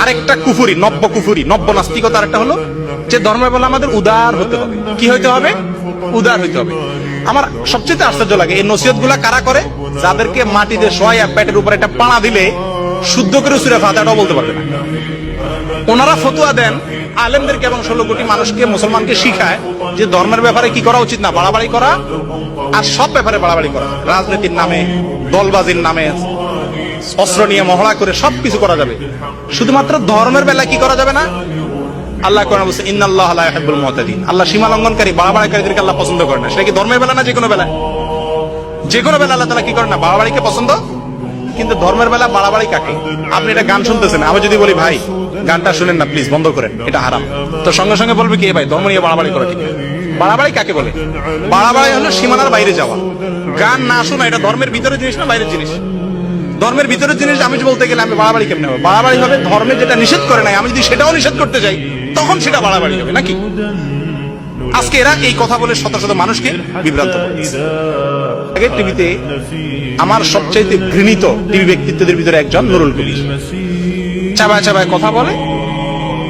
আরেকটা কুফুরি, নব্য নাস্তিকতার একটা হলো যে ধর্মের বেলা আমাদের উদার হতে হবে। কি হইতে হবে? উদার হইতে হবে। আমার সবচেয়ে আশ্চর্য লাগে এই নসিহত গুলা কারা করে? যাদেরকে মাটিতে শোয়া পেটের উপর একটা পাড়া দিলে শুদ্ধ করে সূরা ফাতিহাটাও বলতে পারবে না। ওনারা ফতোয়া দেন আলেমদেরকে এবং 16 কোটি মানুষকে, মুসলমানকে শিখায় যে ধর্মের ব্যাপারে কি করা উচিত না, বাড়াবাড়ি করা, আর সব ব্যাপারে বাড়াবাড়ি করা, রাজনীতির নামে, দলবাজির নামে, অস্ত্র নিয়ে মহড়া করে সবকিছু করা যাবে, শুধুমাত্র ধর্মের বেলায় কি করা যাবে না? আল্লাহ কোরআনে বলেছে ইন্নাল্লাহা লা ইউহিব্বুল মুতাদিন, আল্লাহ সীমা লঙ্ঘনকারী, বাড়াবাড়িকারীদেরকে আল্লাহ পছন্দ করে না। সেটা কি ধর্মের বেলা না যে কোনো বেলায়? যে কোনো বেলা আল্লাহ তাআলা কি করে না? বাড়াবাড়িকে পছন্দ। কিন্তু ধর্মের বেলা বাড়াবাড়ি কাকে? আপনি এটা গান শুনতেছেন, আমি যদি বলি ভাই গানটা শুনেন না প্লিজ, বন্ধ করেন, এটা হারাম, তো সঙ্গে সঙ্গে বলবে কি ভাই ধর্ম নিয়ে বাড়াবাড়ি করা ঠিক? বাড়াবাড়ি কাকে বলে? বাড়াবাড়ি হলো সীমানার বাইরে যাওয়া। গান না শোনা এটা ধর্মের ভিতরের জিনিস না বাইরের জিনিস? ধর্মের ভিতরের জিনিস আমি বলতে গেলে আমি বাড়াবাড়ি কেমনে হবে? বাড়াবাড়ি হবে ধর্মে যেটা নিষেধ করে নাই, আমি যদি সেটাও নিষেধ করতে যাই তখন সেটা বাড়াবাড়ি হবে নাকি? আজকে এরা এই কথা বলে শত শত মানুষকে বিভ্রান্ত করছে। আগে টিভিতে আমার সবচেয়ে ঘৃণিত টিভি ব্যক্তিত্বদের ভিতরে একজন নুরুল কবির, চাবায় চাবায় কথা বলে।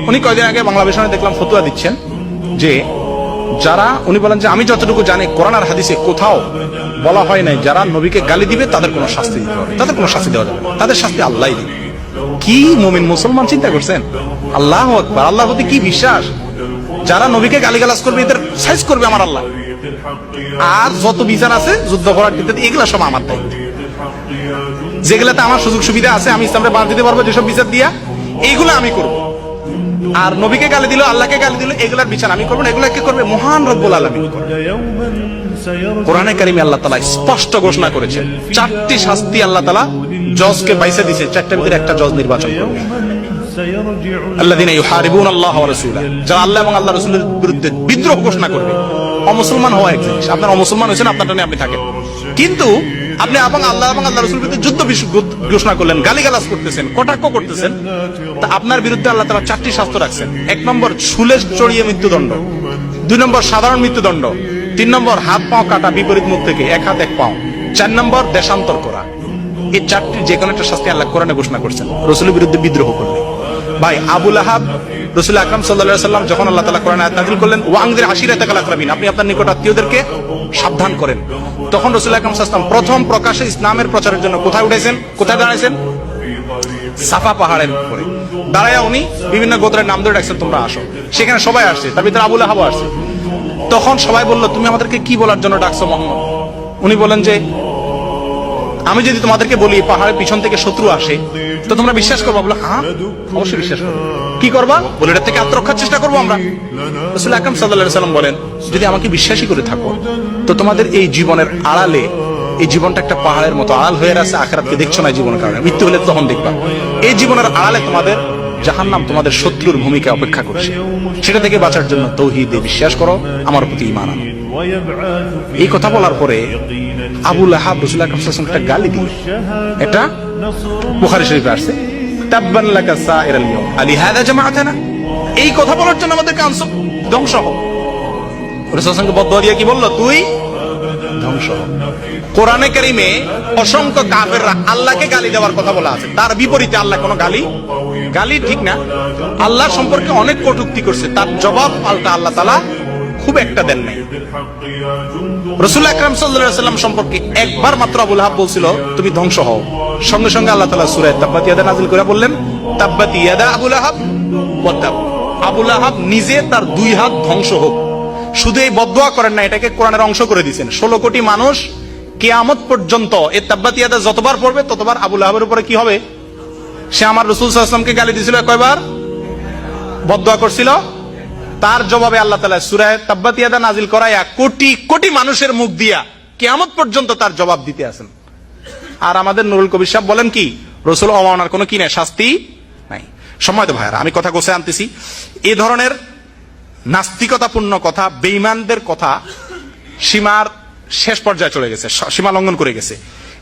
উনি কয়েকদিন আগে বাংলাদেশে দেখলাম ফতোয়া দিচ্ছেন যে যারা, উনি বলেন যে আমি যতটুকু জানি কোরআন আর হাদিসে কোথাও বলা হয় নাই যারা নবীকে গালি দিবে তাদের কোনো শাস্তি দিতে হবে, তাদের কোনো শাস্তি দেওয়া যাবে, তাদের শাস্তি আল্লাহই দিবে। কি মুমিন মুসলমান চিন্তা করছেন? আল্লাহু আকবার, আল্লাহর প্রতি কি বিশ্বাস! যারা নবীকে গালিগালাজ করবে এদের সাইজ করবে আমার আল্লাহ। আর যত বিচার আছে যুদ্ধ করার ইত্যাদি এগুলা সব আমার দায়িত্ব। যেগুলাতে আমার সুযোগ সুবিধা আছে আমি ইসলামে বাদ দিতে পারবো, যেসব বিচার দিয়া এইগুলো আমি করব। আর নবীকে গালি দিল, আল্লাহকে গালি দিল, এগুলার বিচার আমি করবো না, এগুলা কে করবে? মহান রব্বুল আলামিন। কোরআনে কারিমে আল্লাহ তাআলা স্পষ্ট ঘোষণা করেছেন 4টি শাস্তি আল্লাহ তাআলা জজকে বাইসা দিয়েছে, 4টার ভিতরে একটা জজ নির্বাচন করবে। আল্লাযীনা ইউহারিবুনা আল্লাহ ওয়া রাসূলাহু, যারা আল্লাহ এবং আল্লাহর রাসূলের বিরুদ্ধে বিদ্রোহ ঘোষণা করবে। অমুসলমান হওয়া এক জিনিস, আপনার অমুসলমান হয়েছেন আপনারটা নিয়ে আপনি থাকেন, কিন্তু আপনি এবং আল্লাহ রাসূলের বিরুদ্ধে যুদ্ধ ঘোষণা করলেন, গালিগালাজ করতেছেন, কটাক্ষ করতেছেন, তা আপনার বিরুদ্ধে আল্লাহ তাআলা 4টি শাস্তি রাখছেন। 1 নম্বর শুলে চড়িয়ে মৃত্যুদণ্ড, 2 নম্বর সাধারণ মৃত্যুদণ্ড, 3 নম্বর হাত পাও কাটা বিপরীত মুখ থেকে, 1 হাত 1 পাও, 4 নম্বর দেশান্তর করা। এই 4টির যে কোনো একটা শাস্তি আল্লাহ কোরআনে ঘোষণা করছেন রাসূলের বিরুদ্ধে বিদ্রোহ করলে। ভাই আবু লাহাব রাসূল আকরাম সাল্লাল্লাহু আলাইহি ওয়াসাল্লাম যখন আল্লাহ তাআলা কোরআনে আয়াত নাযিল করলেন ওয়াংযির আশিরাতাকাল আকরাবিন, আপনি আপনার নিকট আত্মীয়দেরকে সাবধান করেন, তখন রাসূল আকরাম সাল্লাল্লাহু আলাইহি ওয়াসাল্লাম প্রথম প্রকাশ্যে ইসলামের প্রচারের জন্য কোথায় উঠেছেন? কোথায় দাঁড়াইছেন? সাফা পাহাড়ের উপরে দাঁড়ায়া উনি বিভিন্ন গোত্রের নাম ধরে ডাকছেন, তোমরা আসো। সেখানে সবাই আসছে, তার ভিতরে আবু লাহাবও আসছে। তখন সবাই বলল, তুমি আমাদেরকে কি বলার জন্য ডাকছো মুহাম্মদ? উনি বলেন যে আমি যদি তোমাদেরকে বলি পাহাড়ের পিছন থেকে শত্রু আসে তো তোমরা বিশ্বাস করবা? বলে হ্যাঁ অবশ্যই বিশ্বাস করবো। কি করবা? বলে এটা থেকে আত্মরক্ষার চেষ্টা করবো আমরা। রাসূল আকরাম সাল্লাল্লাহু আলাইহি ওয়াসাল্লাম বলেন, যদি আমাকে বিশ্বাসী করে থাকো তো তোমাদের এই জীবনের আড়ালে, এই জীবনটা একটা পাহাড়ের মতো আড়াল হয়ে আছে, আখিরাতকে দেখছো না জীবনের কারণে, মৃত্যু হলে তখন দেখবা। এই জীবনের আড়ালে তোমাদের জাহান্নাম, তোমাদের শত্রুর ভূমিকা অপেক্ষা করছে, সেটা থেকে বাঁচার জন্য তাওহীদে বিশ্বাস করো, আমার প্রতি ঈমান আনো। এই কথা বলার পরে আবু লাহাব রাসূল আকরাম সাল্লাল্লাহু আলাইহি ওয়াসাল্লাম একটা গালি দিল। এটা বুখারী শরীফে আছে, তাব্বান লাকা সাইরাল ইয়াউম আলিহাযা জামাআতানা, এই কথা বলার জন্য আমাদেরকে আনছো, ধ্বংস হও। রাসূল সাল্লাল্লাহু বদদুয়া দিয়ে কি বলল? তুই ধ্বংস হও। কোরআনে কারিমে অসংখ্য কাফেররা আল্লাহকে গালি দেওয়ার কথা বলা আছে, তার বিপরীতে আল্লাহ কোনো গালি ঠিক না, আল্লাহ সম্পর্কে অনেক কটূক্তি করছে, তার জবাব পাল্টা আল্লাহ তাআলা খুব একটা দেন নাই। রাসূল আকরাম সাল্লাল্লাহু আলাইহি ওয়াসাল্লাম সম্পর্কে একবার মাত্র আবু লাহাব বলছিল তুমি ধ্বংস হও, সঙ্গে সঙ্গে আল্লাহ তাআলা সূরা তাব্বাত ইয়াদা নাযিল করে বললেন তাব্বাত ইয়াদা আবু লাহাব ওয়া তাব, আবু লাহাব নিজে তার 2 হাত ধ্বংস হোক। শুধু এই বদদুয়া করেন না, এটাকে কোরআনের অংশ করে দিয়েছেন। 16 কোটি মানুষ কিয়ামত পর্যন্ত এই তাব্বাত ইয়াদা যতবার পড়বে ততবার আবু লাহাবের উপরে কি হবে? সে আমার রাসূল সাল্লাল্লাহু আলাইহি ওয়াসাল্লামকে গালি দিয়েছিল কয়বার? বদদুয়া করছিল, তার জবাবে আল্লাহ তাআলা সূরা তাব্বাত ইয়াদা নাযিল করায়া কোটি কোটি মানুষের মুখ দিয়া কিয়ামত পর্যন্ত তার জবাব দিতে আছেন। আর আমাদের নুরুল কবির সাহেব বলেন কি রাসূল অমানার কোনো কি নাই, শাস্তি নাই। সম্মানিত ভাইরা, আমি কথা গোছায় আনতেছি। এই ধরনের নাস্তিকতাপূর্ণ কথা, বেঈমানদের কথা সীমার শেষ পর্যায়ে চলে গেছে, সীমা লঙ্ঘন করে গেছে।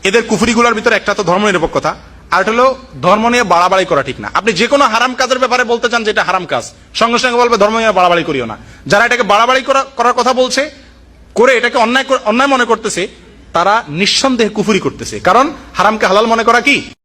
এদের কুফরিগুলোর ভিতরে একটা তো ধর্মনিরপেক্ষতা, আর হলো ধর্ম নিয়ে বাড়াবাড়ি করা ঠিক না। আপনি যে কোনো হারাম কাজের ব্যাপারে বলতে চান যে এটা হারাম কাজ, সঙ্গে সঙ্গে বলবে ধর্ম নিয়ে বাড়াবাড়ি করিও না। যারা এটাকে বাড়াবাড়ি করার কথা বলছে, করে এটাকে অন্যায় মনে করতেছে, তারা নিঃসন্দেহে কুফরি করতেছে। কারণ হারামকে হালাল মনে করা কি?